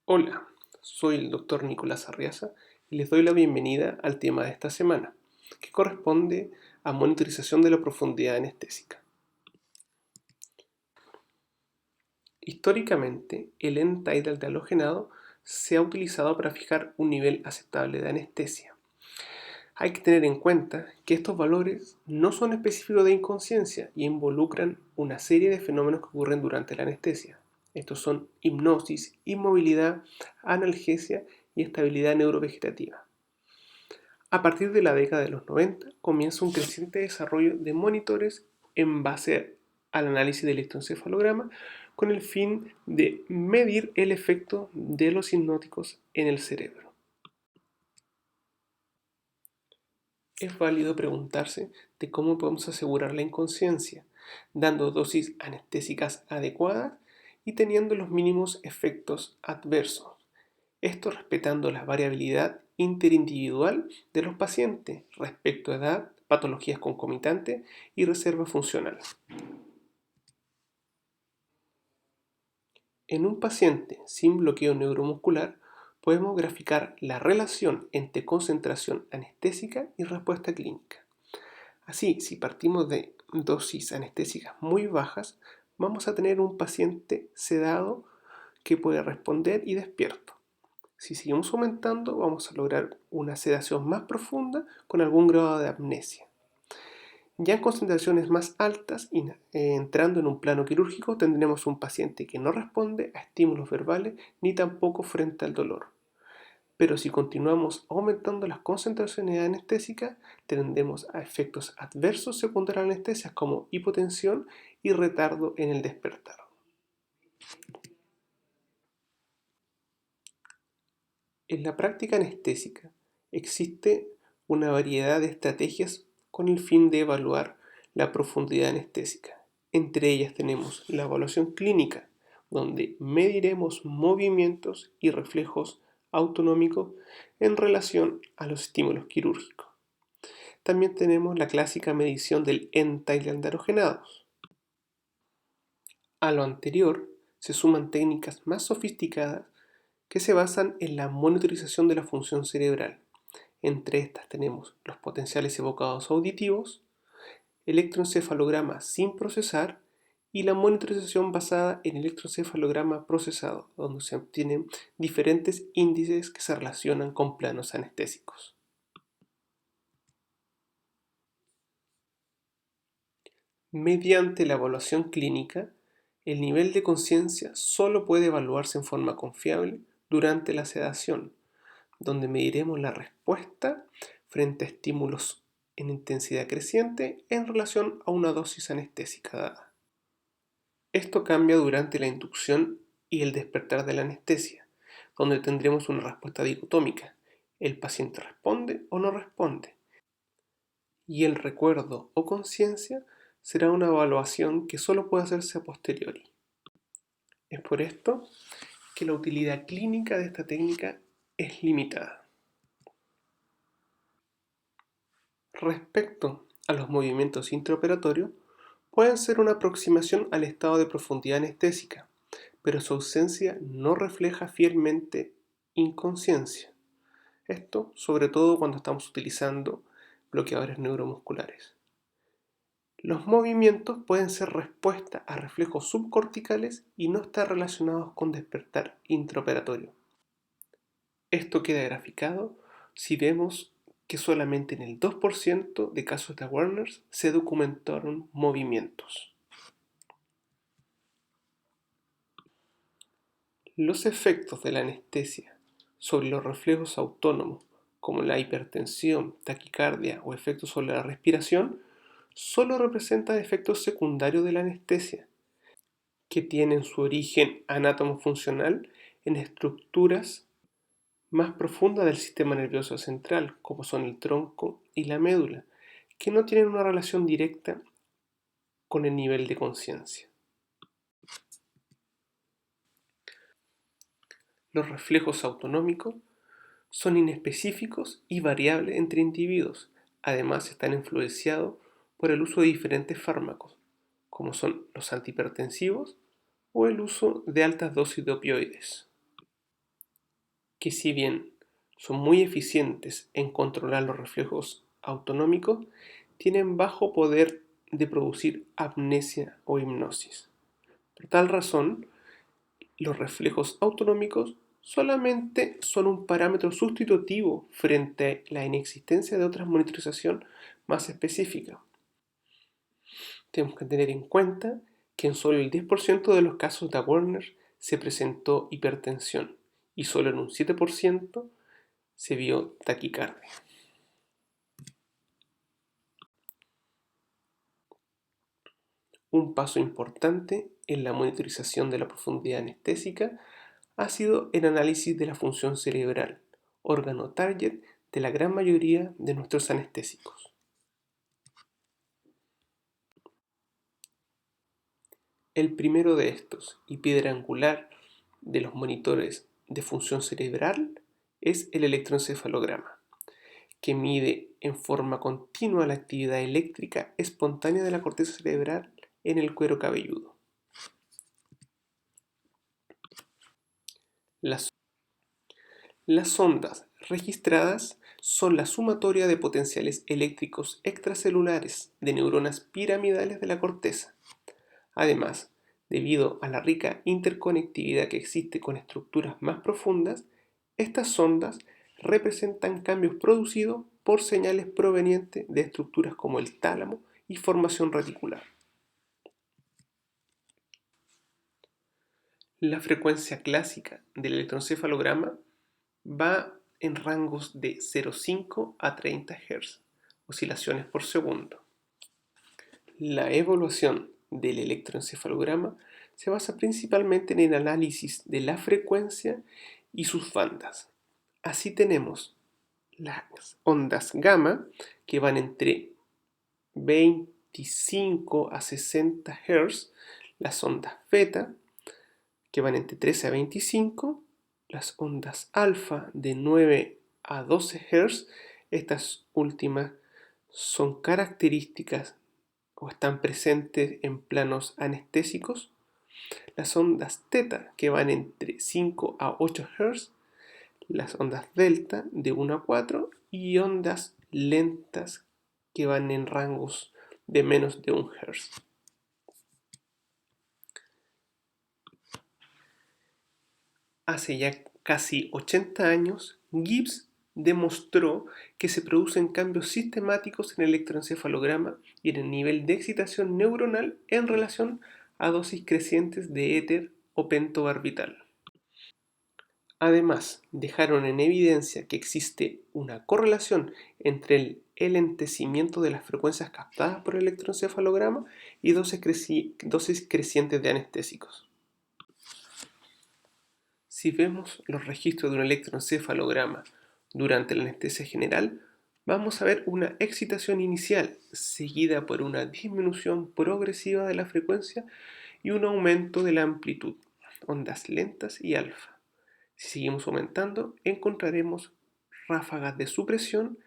Hola, soy el Dr. Nicolás Arriaza y les doy la bienvenida al tema de esta semana, que corresponde a monitorización de la profundidad anestésica. Históricamente, el N-Tidal de halogenado se ha utilizado para fijar un nivel aceptable de anestesia. Hay que tener en cuenta que estos valores no son específicos de inconsciencia y involucran una serie de fenómenos que ocurren durante la anestesia. Estos son hipnosis, inmovilidad, analgesia y estabilidad neurovegetativa. A partir de la década de los 90 comienza un creciente desarrollo de monitores en base al análisis de electroencefalograma con el fin de medir el efecto de los hipnóticos en el cerebro. Es válido preguntarse de cómo podemos asegurar la inconsciencia, dando dosis anestésicas adecuadas y teniendo los mínimos efectos adversos. Esto respetando la variabilidad interindividual de los pacientes respecto a edad, patologías concomitantes y reserva funcional. En un paciente sin bloqueo neuromuscular podemos graficar la relación entre concentración anestésica y respuesta clínica. Así, si partimos de dosis anestésicas muy bajas, vamos a tener un paciente sedado que puede responder y despierto. Si seguimos aumentando, vamos a lograr una sedación más profunda con algún grado de apnesia. Ya en concentraciones más altas, entrando en un plano quirúrgico, tendremos un paciente que no responde a estímulos verbales ni tampoco frente al dolor. Pero si continuamos aumentando las concentraciones anestésicas, tendremos a efectos adversos secundarios a la anestesia como hipotensión y retardo en el despertar. En la práctica anestésica existe una variedad de estrategias con el fin de evaluar la profundidad anestésica. Entre ellas tenemos la evaluación clínica, donde mediremos movimientos y reflejos autonómicos en relación a los estímulos quirúrgicos. También tenemos la clásica medición del N-Tidal de halogenados. A lo anterior se suman técnicas más sofisticadas que se basan en la monitorización de la función cerebral. Entre estas tenemos los potenciales evocados auditivos, electroencefalograma sin procesar y la monitorización basada en electroencefalograma procesado, donde se obtienen diferentes índices que se relacionan con planos anestésicos. Mediante la evaluación clínica, el nivel de conciencia solo puede evaluarse en forma confiable durante la sedación, donde mediremos la respuesta frente a estímulos en intensidad creciente en relación a una dosis anestésica dada. Esto cambia durante la inducción y el despertar de la anestesia, donde tendremos una respuesta dicotómica. El paciente responde o no responde. Y el recuerdo o conciencia será una evaluación que solo puede hacerse a posteriori. Es por esto que la utilidad clínica de esta técnica es limitada. Respecto a los movimientos intraoperatorios, pueden ser una aproximación al estado de profundidad anestésica, pero su ausencia no refleja fielmente inconsciencia. Esto sobre todo cuando estamos utilizando bloqueadores neuromusculares. Los movimientos pueden ser respuesta a reflejos subcorticales y no estar relacionados con despertar intraoperatorio. Esto queda graficado si vemos que solamente en el 2% de casos de awareness se documentaron movimientos. Los efectos de la anestesia sobre los reflejos autónomos, como la hipertensión, taquicardia o efectos sobre la respiración, solo representan efectos secundarios de la anestesia, que tienen su origen anátomo-funcional en estructuras más profundas del sistema nervioso central, como son el tronco y la médula, que no tienen una relación directa con el nivel de conciencia. Los reflejos autonómicos son inespecíficos y variables entre individuos. Además, están influenciados por el uso de diferentes fármacos, como son los antihipertensivos o el uso de altas dosis de opioides. que si bien son muy eficientes en controlar los reflejos autonómicos, tienen bajo poder de producir amnesia o hipnosis. Por tal razón, los reflejos autonómicos solamente son un parámetro sustitutivo frente a la inexistencia de otra monitorización más específica. Tenemos que tener en cuenta que en solo el 10% de los casos de Werner se presentó hipertensión y solo en un 7% se vio taquicardia. Un paso importante en la monitorización de la profundidad anestésica ha sido el análisis de la función cerebral, órgano target de la gran mayoría de nuestros anestésicos. El primero de estos, y piedra angular de los monitores de función cerebral, es el electroencefalograma, que mide en forma continua la actividad eléctrica espontánea de la corteza cerebral en el cuero cabelludo. Las ondas registradas son la sumatoria de potenciales eléctricos extracelulares de neuronas piramidales de la corteza. Además, debido a la rica interconectividad que existe con estructuras más profundas, estas ondas representan cambios producidos por señales provenientes de estructuras como el tálamo y formación reticular. La frecuencia clásica del electroencefalograma va en rangos de 0,5 a 30 Hz, oscilaciones por segundo. La evaluación del electroencefalograma se basa principalmente en el análisis de la frecuencia y sus bandas. Así tenemos las ondas gamma, que van entre 25 a 60 Hz, las ondas beta, que van entre 13 a 25, las ondas alfa de 9 a 12 Hz. Estas últimas son características o están presentes en planos anestésicos. Las ondas teta, que van entre 5 a 8 Hz, las ondas delta de 1 a 4 y ondas lentas que van en rangos de menos de 1 Hz. Hace ya casi 80 años, Gibbs demostró que se producen cambios sistemáticos en el electroencefalograma y en el nivel de excitación neuronal en relación a dosis crecientes de éter o pentobarbital. Además, dejaron en evidencia que existe una correlación entre el enlentecimiento de las frecuencias captadas por el electroencefalograma y dosis crecientes de anestésicos. Si vemos los registros de un electroencefalograma durante la anestesia general, vamos a ver una excitación inicial seguida por una disminución progresiva de la frecuencia y un aumento de la amplitud, ondas lentas y alfa. Si seguimos aumentando, encontraremos ráfagas de supresión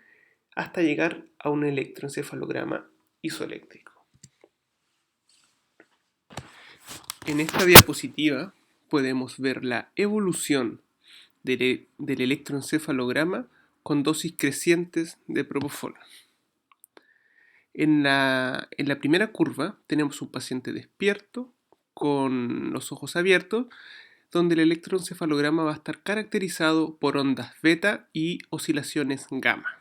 hasta llegar a un electroencefalograma isoeléctrico. En esta diapositiva podemos ver la evolución del electroencefalograma con dosis crecientes de propofol. En la primera curva tenemos un paciente despierto con los ojos abiertos, donde el electroencefalograma va a estar caracterizado por ondas beta y oscilaciones gamma.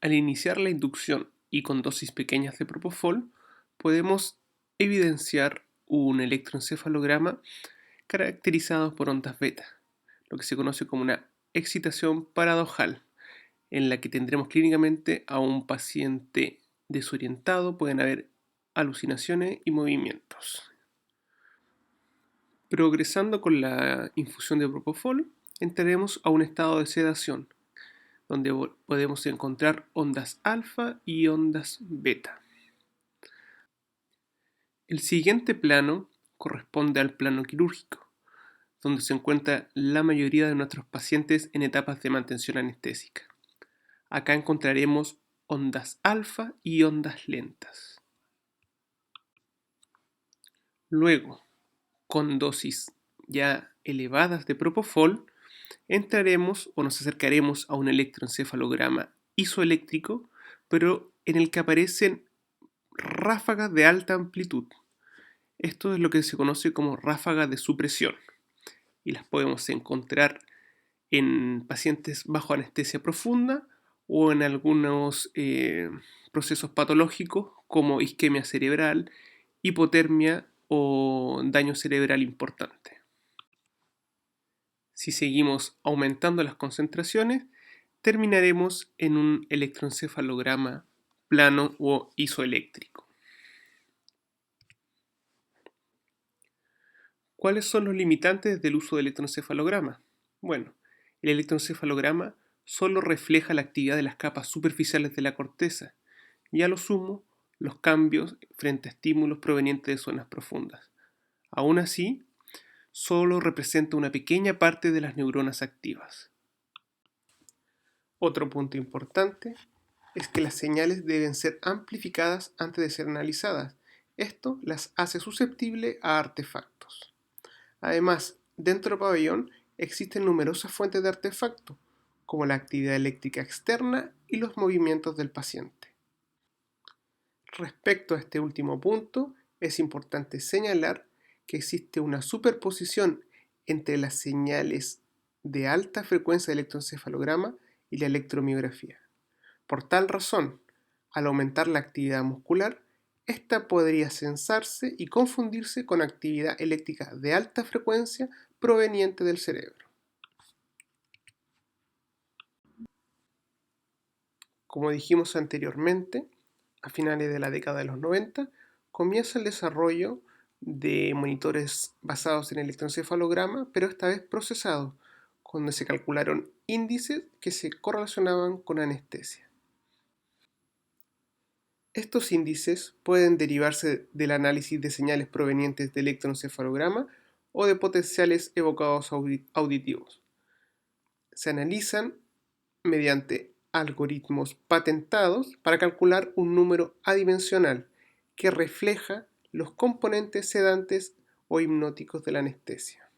Al iniciar la inducción y con dosis pequeñas de propofol, podemos evidenciar un electroencefalograma caracterizado por ondas beta, lo que se conoce como una excitación paradojal, en la que tendremos clínicamente a un paciente desorientado, pueden haber alucinaciones y movimientos. Progresando con la infusión de propofol, entraremos a un estado de sedación, donde podemos encontrar ondas alfa y ondas beta. El siguiente plano corresponde al plano quirúrgico, donde se encuentra la mayoría de nuestros pacientes en etapas de mantención anestésica. Acá encontraremos ondas alfa y ondas lentas. Luego, con dosis ya elevadas de propofol, entraremos o nos acercaremos a un electroencefalograma isoeléctrico, pero en el que aparecen ráfagas de alta amplitud. Esto es lo que se conoce como ráfagas de supresión y las podemos encontrar en pacientes bajo anestesia profunda o en algunos procesos patológicos como isquemia cerebral, hipotermia o daño cerebral importante. Si seguimos aumentando las concentraciones, terminaremos en un electroencefalograma plano o isoeléctrico. ¿Cuáles son los limitantes del uso del electroencefalograma? Bueno, el electroencefalograma solo refleja la actividad de las capas superficiales de la corteza y a lo sumo los cambios frente a estímulos provenientes de zonas profundas. Aún así, solo representa una pequeña parte de las neuronas activas. Otro punto importante es que las señales deben ser amplificadas antes de ser analizadas. Esto las hace susceptibles a artefactos. Además, dentro del pabellón existen numerosas fuentes de artefactos, como la actividad eléctrica externa y los movimientos del paciente. Respecto a este último punto, es importante señalar que existe una superposición entre las señales de alta frecuencia de electroencefalograma y la electromiografía. Por tal razón, al aumentar la actividad muscular, esta podría sensarse y confundirse con actividad eléctrica de alta frecuencia proveniente del cerebro. Como dijimos anteriormente, a finales de la década de los 90, comienza el desarrollo de monitores basados en electroencefalograma, pero esta vez procesados, donde se calcularon índices que se correlacionaban con anestesia. Estos índices pueden derivarse del análisis de señales provenientes del electroencefalograma o de potenciales evocados auditivos. Se analizan mediante algoritmos patentados para calcular un número adimensional que refleja los componentes sedantes o hipnóticos de la anestesia.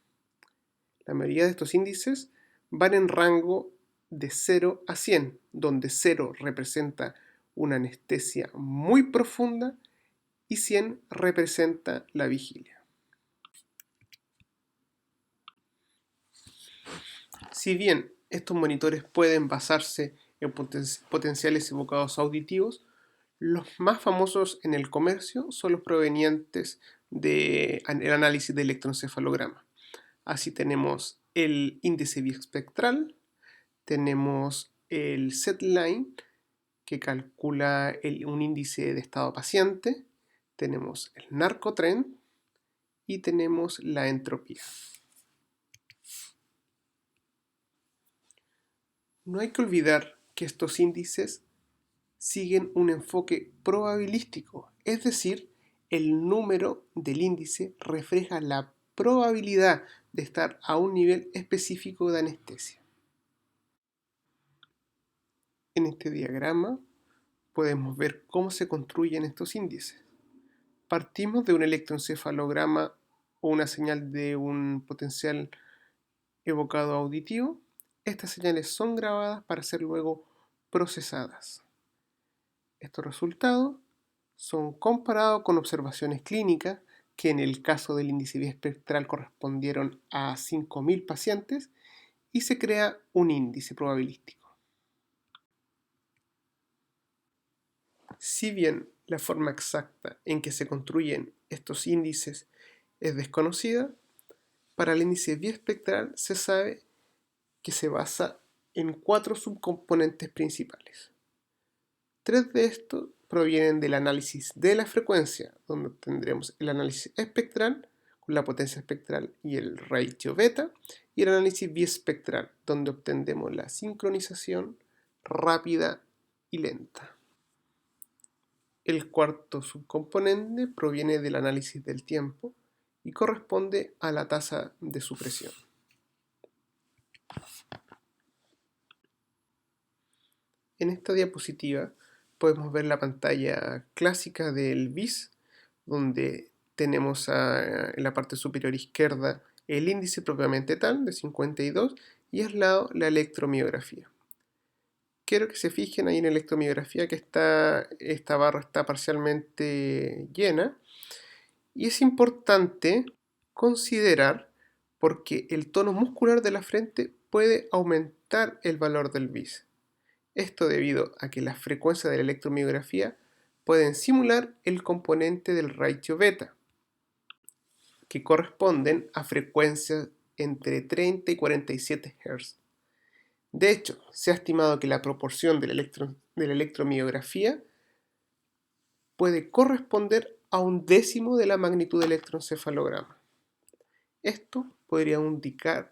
La mayoría de estos índices van en rango de 0 a 100, donde 0 representa una anestesia muy profunda y 100 representa la vigilia. Si bien estos monitores pueden basarse en potenciales evocados auditivos, los más famosos en el comercio son los provenientes del análisis de electroencefalograma. Así tenemos el índice biespectral, tenemos el SETline, que calcula un índice de estado paciente, tenemos el narcotrend y tenemos la entropía. No hay que olvidar que estos índices siguen un enfoque probabilístico, es decir, el número del índice refleja la probabilidad de estar a un nivel específico de anestesia. En este diagrama podemos ver cómo se construyen estos índices. Partimos de un electroencefalograma o una señal de un potencial evocado auditivo. Estas señales son grabadas para ser luego procesadas. Estos resultados son comparados con observaciones clínicas que en el caso del índice biespectral correspondieron a 5.000 pacientes y se crea un índice probabilístico. Si bien la forma exacta en que se construyen estos índices es desconocida, para el índice biespectral se sabe que se basa en 4 subcomponentes principales. 3 de estos provienen del análisis de la frecuencia, donde tendremos el análisis espectral con la potencia espectral y el ratio beta, y el análisis biespectral, donde obtendremos la sincronización rápida y lenta. El cuarto subcomponente proviene del análisis del tiempo y corresponde a la tasa de supresión. En esta diapositiva podemos ver la pantalla clásica del BIS, donde tenemos en la parte superior izquierda el índice propiamente tal de 52 y al lado la electromiografía. Quiero que se fijen ahí en la electromiografía que esta barra está parcialmente llena y es importante considerar porque el tono muscular de la frente puede aumentar el valor del BIS. Esto debido a que las frecuencias de la electromiografía pueden simular el componente del ratio beta, que corresponden a frecuencias entre 30 y 47 Hz. De hecho, se ha estimado que la proporción de la electromiografía puede corresponder a un décimo de la magnitud del electroencefalograma. Esto podría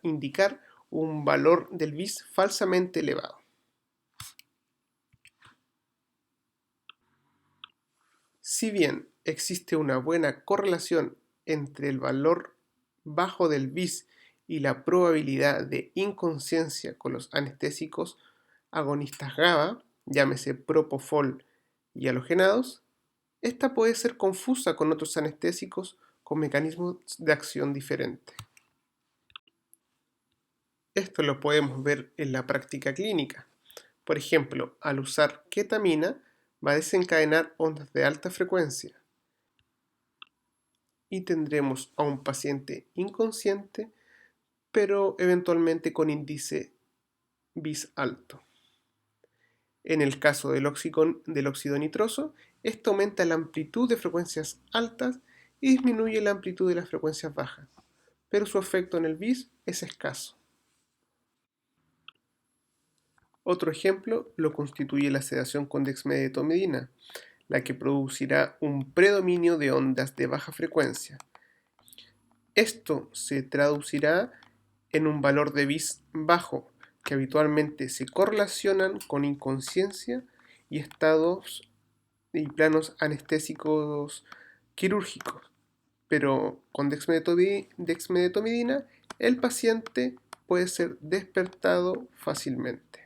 indicar un valor del BIS falsamente elevado. Si bien existe una buena correlación entre el valor bajo del BIS y la probabilidad de inconsciencia con los anestésicos agonistas GABA, llámese propofol y halogenados, esta puede ser confusa con otros anestésicos con mecanismos de acción diferentes. Esto lo podemos ver en la práctica clínica. Por ejemplo, al usar ketamina va a desencadenar ondas de alta frecuencia y tendremos a un paciente inconsciente, pero eventualmente con índice BIS alto. En el caso del óxido nitroso, esto aumenta la amplitud de frecuencias altas y disminuye la amplitud de las frecuencias bajas, pero su efecto en el BIS es escaso. Otro ejemplo lo constituye la sedación con dexmedetomidina, la que producirá un predominio de ondas de baja frecuencia. Esto se traducirá en un valor de BIS bajo, que habitualmente se correlacionan con inconsciencia y estados y planos anestésicos quirúrgicos. Pero con dexmedetomidina el paciente puede ser despertado fácilmente.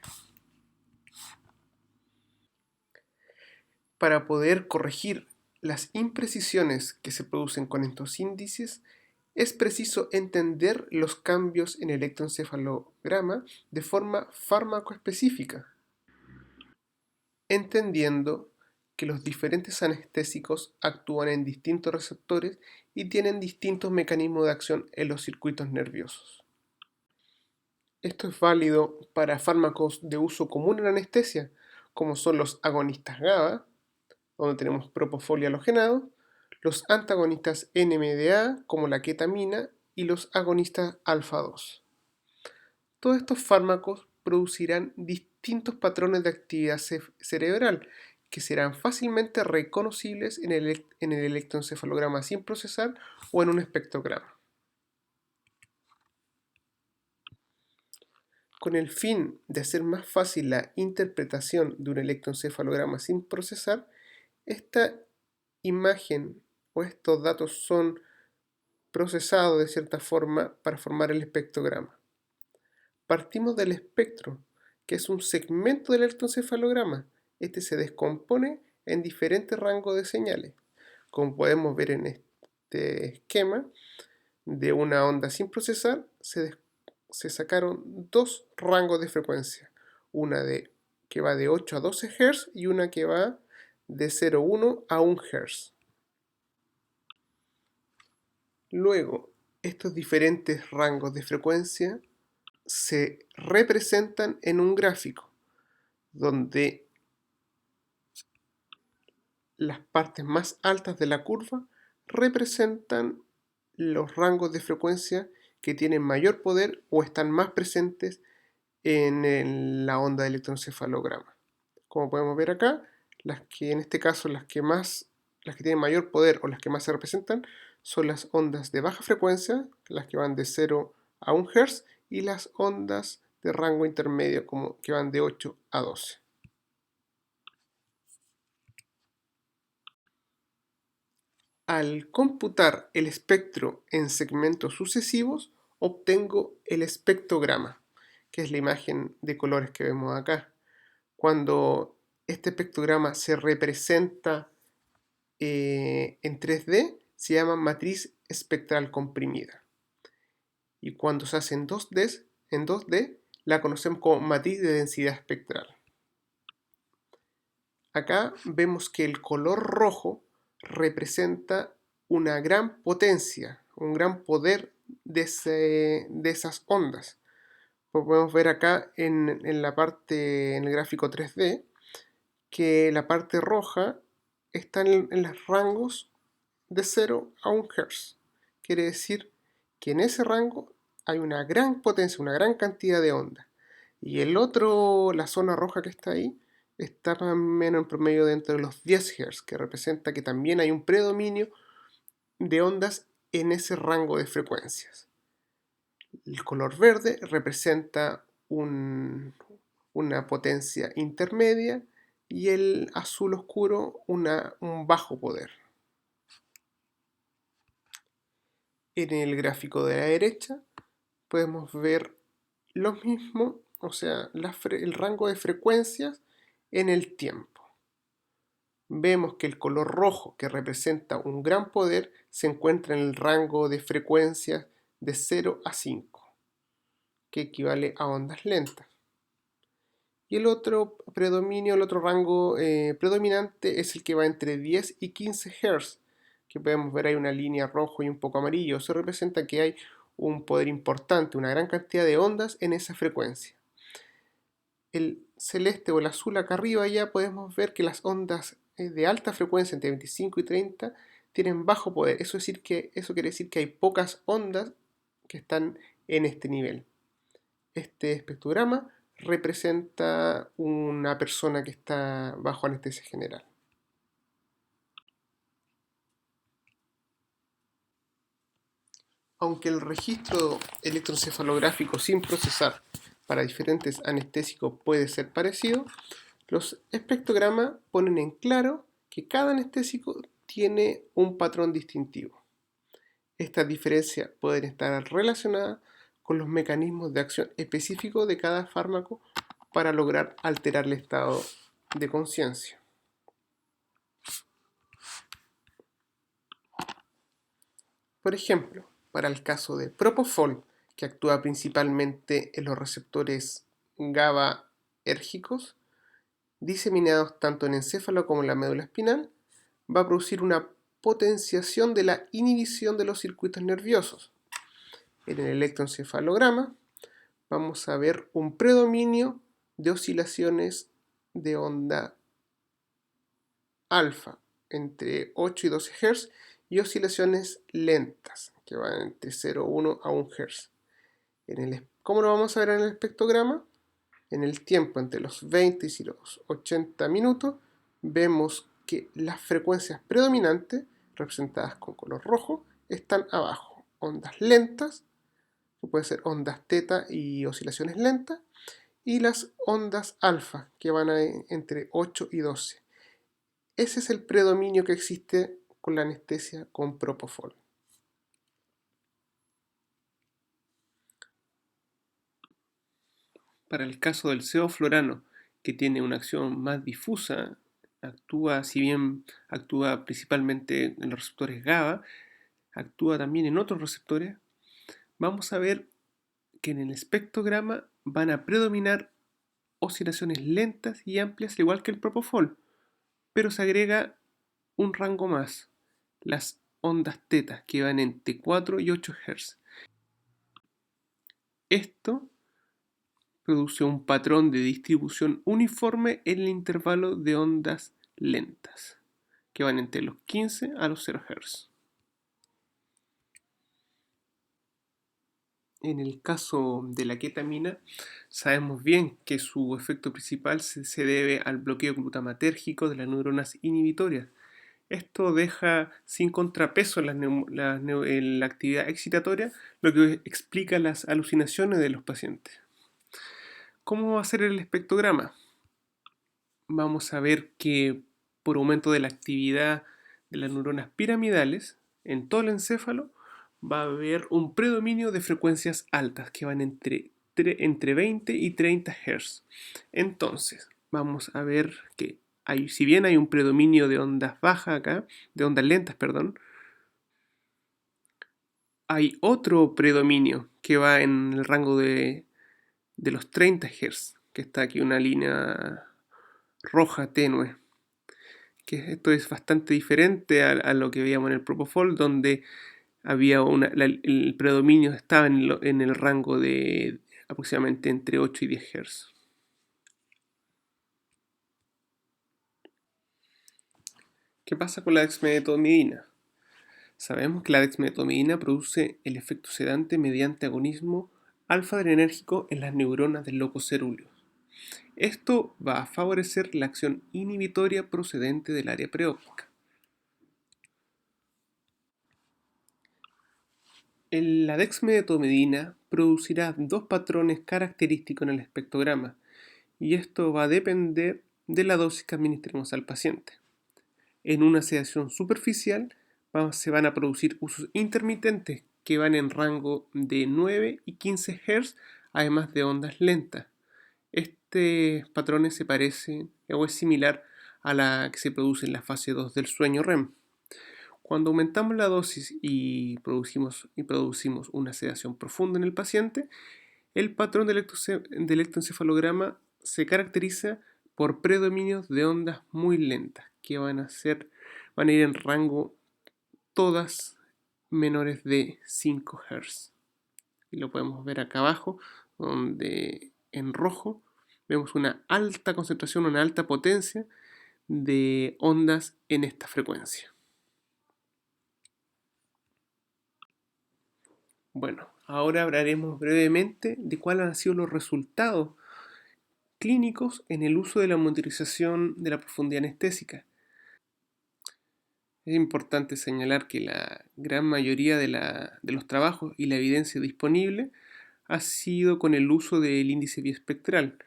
Para poder corregir las imprecisiones que se producen con estos índices, es preciso entender los cambios en el electroencefalograma de forma farmacoespecífica, entendiendo que los diferentes anestésicos actúan en distintos receptores y tienen distintos mecanismos de acción en los circuitos nerviosos. Esto es válido para fármacos de uso común en anestesia, como son los agonistas GABA, donde tenemos propofol y halogenado, los antagonistas NMDA, como la ketamina, y los agonistas alfa 2. Todos estos fármacos producirán distintos patrones de actividad cerebral que serán fácilmente reconocibles en el electroencefalograma sin procesar o en un espectrograma. Con el fin de hacer más fácil la interpretación de un electroencefalograma sin procesar, esta imagen o estos datos son procesados de cierta forma para formar el espectrograma. Partimos del espectro, que es un segmento del electroencefalograma. Este se descompone en diferentes rangos de señales. Como podemos ver en este esquema, de una onda sin procesar se sacaron dos rangos de frecuencia. Una que va de 8 a 12 Hz y una que va de 0,1 a 1 Hz. Luego, estos diferentes rangos de frecuencia se representan en un gráfico donde las partes más altas de la curva representan los rangos de frecuencia que tienen mayor poder o están más presentes en la onda de electroencefalograma. Como podemos ver acá, en este caso las que tienen mayor poder o las que más se representan son las ondas de baja frecuencia, las que van de 0 a 1 Hz, y las ondas de rango intermedio que van de 8 a 12. Al computar el espectro en segmentos sucesivos, obtengo el espectrograma, que es la imagen de colores que vemos acá. Cuando este espectrograma se representa en 3D, se llama matriz espectral comprimida. Y cuando se hace en 2D, la conocemos como matriz de densidad espectral. Acá vemos que el color rojo representa una gran potencia, un gran poder de esas ondas. Podemos ver acá en el gráfico 3D, que la parte roja está en los rangos de 0 a 1 Hz. Quiere decir que en ese rango hay una gran potencia, una gran cantidad de ondas. Y la zona roja que está ahí, está más o menos en promedio dentro de los 10 Hz, que representa que también hay un predominio de ondas en ese rango de frecuencias. El color verde representa una potencia intermedia y el azul oscuro un bajo poder. En el gráfico de la derecha podemos ver lo mismo, o sea, el rango de frecuencias en el tiempo. Vemos que el color rojo, que representa un gran poder, se encuentra en el rango de frecuencias de 0 a 5, que equivale a ondas lentas. Y el otro rango predominante es el que va entre 10 y 15 Hz, que podemos ver ahí una línea rojo y un poco amarillo. Eso representa que hay un poder importante, una gran cantidad de ondas en esa frecuencia. El celeste o el azul acá arriba ya podemos ver que las ondas de alta frecuencia entre 25 y 30 tienen bajo poder. Eso quiere decir que hay pocas ondas que están en este nivel. Este espectrograma representa una persona que está bajo anestesia general. Aunque el registro electroencefalográfico sin procesar para diferentes anestésicos puede ser parecido, los espectrogramas ponen en claro que cada anestésico tiene un patrón distintivo. Estas diferencias pueden estar relacionadas con los mecanismos de acción específicos de cada fármaco para lograr alterar el estado de conciencia. Por ejemplo, para el caso de Propofol, que actúa principalmente en los receptores GABAérgicos, diseminados tanto en el encéfalo como en la médula espinal, va a producir una potenciación de la inhibición de los circuitos nerviosos. En el electroencefalograma vamos a ver un predominio de oscilaciones de onda alfa entre 8 y 12 Hz y oscilaciones lentas que van entre 0,1 a 1 Hz. ¿Cómo lo vamos a ver en el espectrograma? En el tiempo entre los 20 y los 80 minutos vemos que las frecuencias predominantes, representadas con color rojo, están abajo. Ondas lentas, que pueden ser ondas teta y oscilaciones lentas, y las ondas alfa, que van entre 8 y 12. Ese es el predominio que existe con la anestesia con Propofol. Para el caso del sevoflurano, que tiene una acción más difusa, si bien actúa principalmente en los receptores GABA, actúa también en otros receptores, vamos a ver que en el espectrograma van a predominar oscilaciones lentas y amplias, al igual que el Propofol, pero se agrega un rango más, las ondas teta, que van entre 4 y 8 Hz. Esto produce un patrón de distribución uniforme en el intervalo de ondas lentas, que van entre los 15 a los 0 Hz. En el caso de la ketamina, sabemos bien que su efecto principal se debe al bloqueo glutamatérgico de las neuronas inhibitorias. Esto deja sin contrapeso en la actividad excitatoria, lo que explica las alucinaciones de los pacientes. ¿Cómo va a ser el espectrograma? Vamos a ver que por aumento de la actividad de las neuronas piramidales en todo el encéfalo va a haber un predominio de frecuencias altas que van entre 20 y 30 Hz. Entonces, vamos a ver que si bien hay un predominio de ondas bajas acá, de ondas lentas, perdón, Hay otro predominio que va en el rango de los 30 Hz, que está aquí una línea roja tenue, que esto es bastante diferente a lo que veíamos en el Propofol, donde había el predominio estaba en el rango de aproximadamente entre 8 y 10 Hz. ¿Qué pasa con la dexmedetomidina? Sabemos que la dexmedetomidina produce el efecto sedante mediante agonismo alfa-adrenérgico en las neuronas del loco cerúleo. Esto va a favorecer la acción inhibitoria procedente del área preóptica. La dexmedetomidina producirá dos patrones característicos en el espectrograma, y esto va a depender de la dosis que administremos al paciente. En una sedación superficial se van a producir usos intermitentes que van en rango de 9 y 15 Hz, además de ondas lentas. Estos patrones se parecen o es similar a la que se produce en la fase 2 del sueño REM. Cuando aumentamos la dosis y producimos una sedación profunda en el paciente, el patrón del electroencefalograma se caracteriza por predominios de ondas muy lentas, que van a ir en rango todas menores de 5 Hz. Y lo podemos ver acá abajo, donde en rojo vemos una alta concentración, una alta potencia de ondas en esta frecuencia. Bueno, ahora hablaremos brevemente de cuáles han sido los resultados clínicos en el uso de la monitorización de la profundidad anestésica. Es importante señalar que la gran mayoría de los trabajos y la evidencia disponible ha sido con el uso del índice biespectral,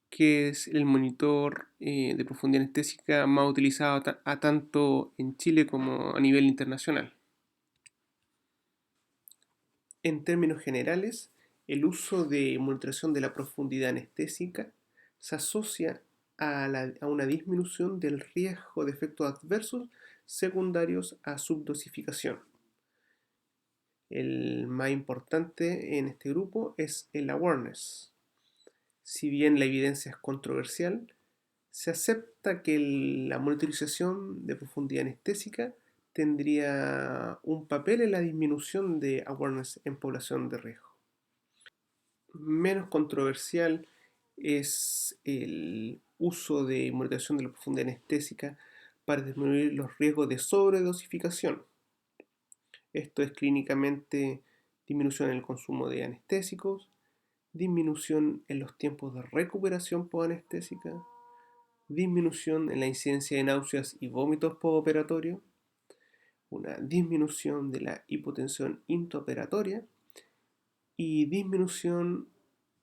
que es el monitor de profundidad anestésica más utilizado tanto en Chile como a nivel internacional. En términos generales, el uso de monitorización de la profundidad anestésica se asocia a una disminución del riesgo de efectos adversos secundarios a subdosificación. El más importante en este grupo es el awareness. Si bien la evidencia es controversial, se acepta que la monitorización de profundidad anestésica tendría un papel en la disminución de awareness en población de riesgo. Menos controversial es el uso de monitorización de la profundidad anestésica para disminuir los riesgos de sobredosificación. Esto es clínicamente disminución en el consumo de anestésicos, disminución en los tiempos de recuperación postanestésica, disminución en la incidencia de náuseas y vómitos postoperatorios, una disminución de la hipotensión intraoperatoria y disminución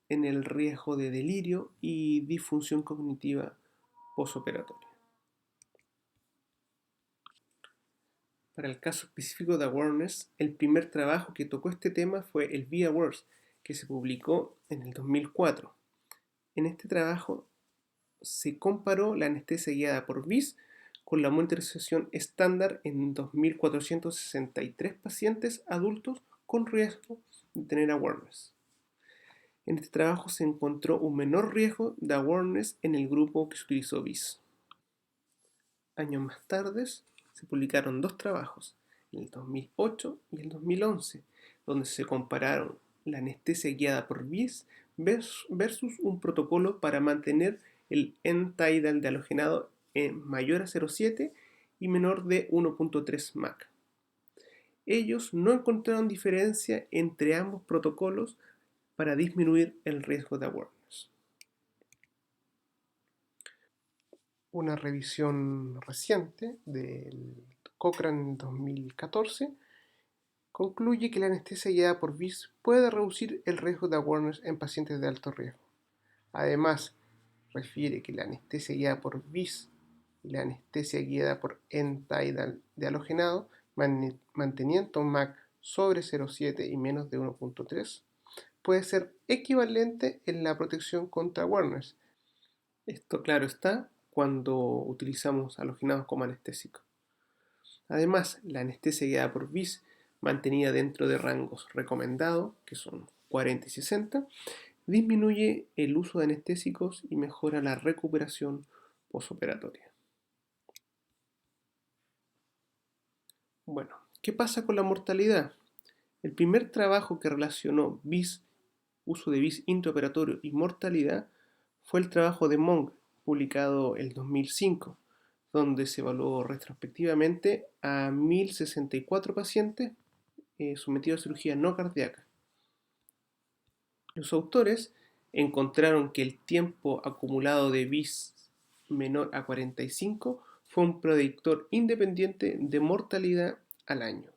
en el riesgo de delirio y disfunción cognitiva postoperatoria. Para el caso específico de awareness, el primer trabajo que tocó este tema fue el V-Awareness, que se publicó en el 2004. En este trabajo se comparó la anestesia guiada por VIS con la monitorización estándar en 2.463 pacientes adultos con riesgo de tener awareness. En este trabajo se encontró un menor riesgo de awareness en el grupo que se utilizó VIS. Años más tarde se publicaron dos trabajos, en el 2008 y el 2011, donde se compararon la anestesia guiada por VIS versus un protocolo para mantener el end-tidal de halogenado en mayor a 0,7 y menor de 1,3 MAC. Ellos no encontraron diferencia entre ambos protocolos para disminuir el riesgo de awareness. Una revisión reciente del Cochrane 2014 concluye que la anestesia guiada por VIS puede reducir el riesgo de awareness en pacientes de alto riesgo. Además, refiere que la anestesia guiada por VIS y la anestesia guiada por end-tidal de halogenado, manteniendo un MAC sobre 0,7 y menos de 1,3, puede ser equivalente en la protección contra awareness. Esto, claro está, cuando utilizamos halogenados como anestésico. Además, la anestesia guiada por VIS mantenida dentro de rangos recomendados, que son 40 y 60, disminuye el uso de anestésicos y mejora la recuperación posoperatoria. Bueno, ¿qué pasa con la mortalidad? El primer trabajo que relacionó uso de BIS intraoperatorio y mortalidad fue el trabajo de Monk, publicado en 2005, donde se evaluó retrospectivamente a 1064 pacientes sometidos a cirugía no cardíaca. Los autores encontraron que el tiempo acumulado de BIS menor a 45 fue un predictor independiente de mortalidad al año.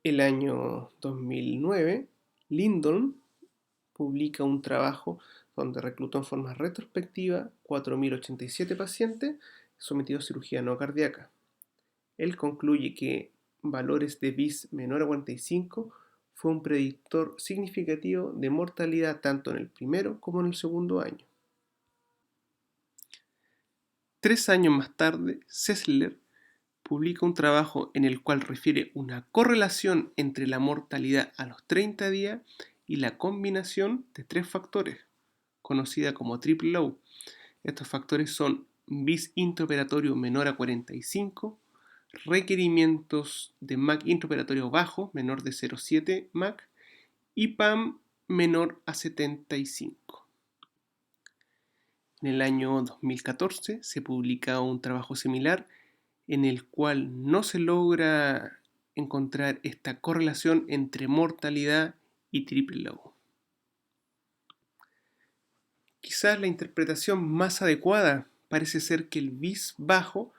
El año 2009, Lindholm publica un trabajo donde reclutó en forma retrospectiva 4.087 pacientes sometidos a cirugía no cardíaca. Él concluye que valores de BIS menor a 45 fue un predictor significativo de mortalidad tanto en el primero como en el segundo año. 3 años más tarde, Sessler publica un trabajo en el cual refiere una correlación entre la mortalidad a los 30 días y la combinación de 3 factores, conocida como triple low. Estos factores son BIS intraoperatorio menor a 45, requerimientos de MAC intraoperatorio bajo, menor de 0,7 MAC, y PAM menor a 75. En el año 2014 se publica un trabajo similar en el cual no se logra encontrar esta correlación entre mortalidad y triple low. Quizás la interpretación más adecuada parece ser que el BIS bajo,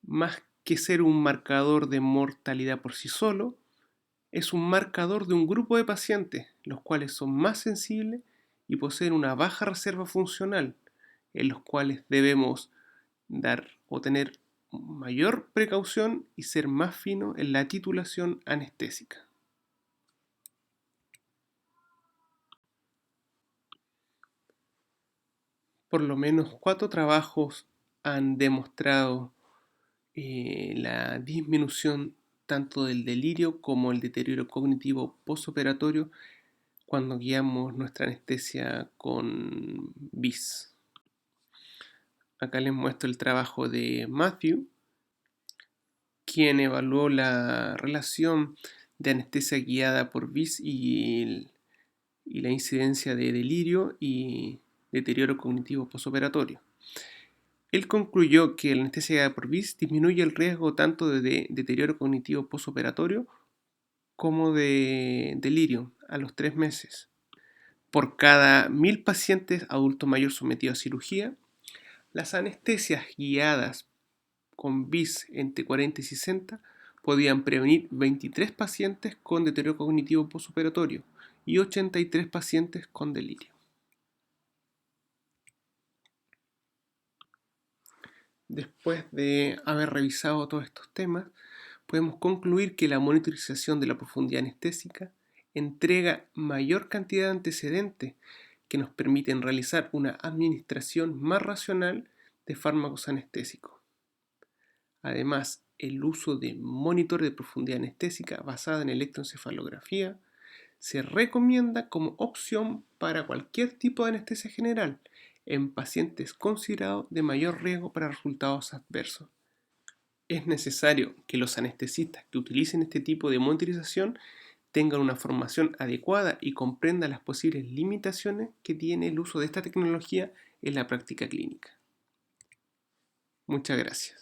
más que ser un marcador de mortalidad por sí solo, es un marcador de un grupo de pacientes, los cuales son más sensibles y poseen una baja reserva funcional, en los cuales debemos dar o tener mayor precaución y ser más fino en la titulación anestésica. Por lo menos 4 trabajos han demostrado la disminución tanto del delirio como el deterioro cognitivo postoperatorio cuando guiamos nuestra anestesia con BIS. Acá les muestro el trabajo de Matthew, quien evaluó la relación de anestesia guiada por BIS y la incidencia de delirio y deterioro cognitivo postoperatorio. Él concluyó que la anestesia guiada por BIS disminuye el riesgo tanto de deterioro cognitivo postoperatorio como de delirio a los 3 meses. Por cada 1000 pacientes adultos mayores sometidos a cirugía, las anestesias guiadas con BIS entre 40 y 60 podían prevenir 23 pacientes con deterioro cognitivo postoperatorio y 83 pacientes con delirio. Después de haber revisado todos estos temas, podemos concluir que la monitorización de la profundidad anestésica entrega mayor cantidad de antecedentes que nos permiten realizar una administración más racional de fármacos anestésicos. Además, el uso de monitor de profundidad anestésica basada en electroencefalografía se recomienda como opción para cualquier tipo de anestesia general en pacientes considerados de mayor riesgo para resultados adversos. Es necesario que los anestesistas que utilicen este tipo de monitorización tengan una formación adecuada y comprendan las posibles limitaciones que tiene el uso de esta tecnología en la práctica clínica. Muchas gracias.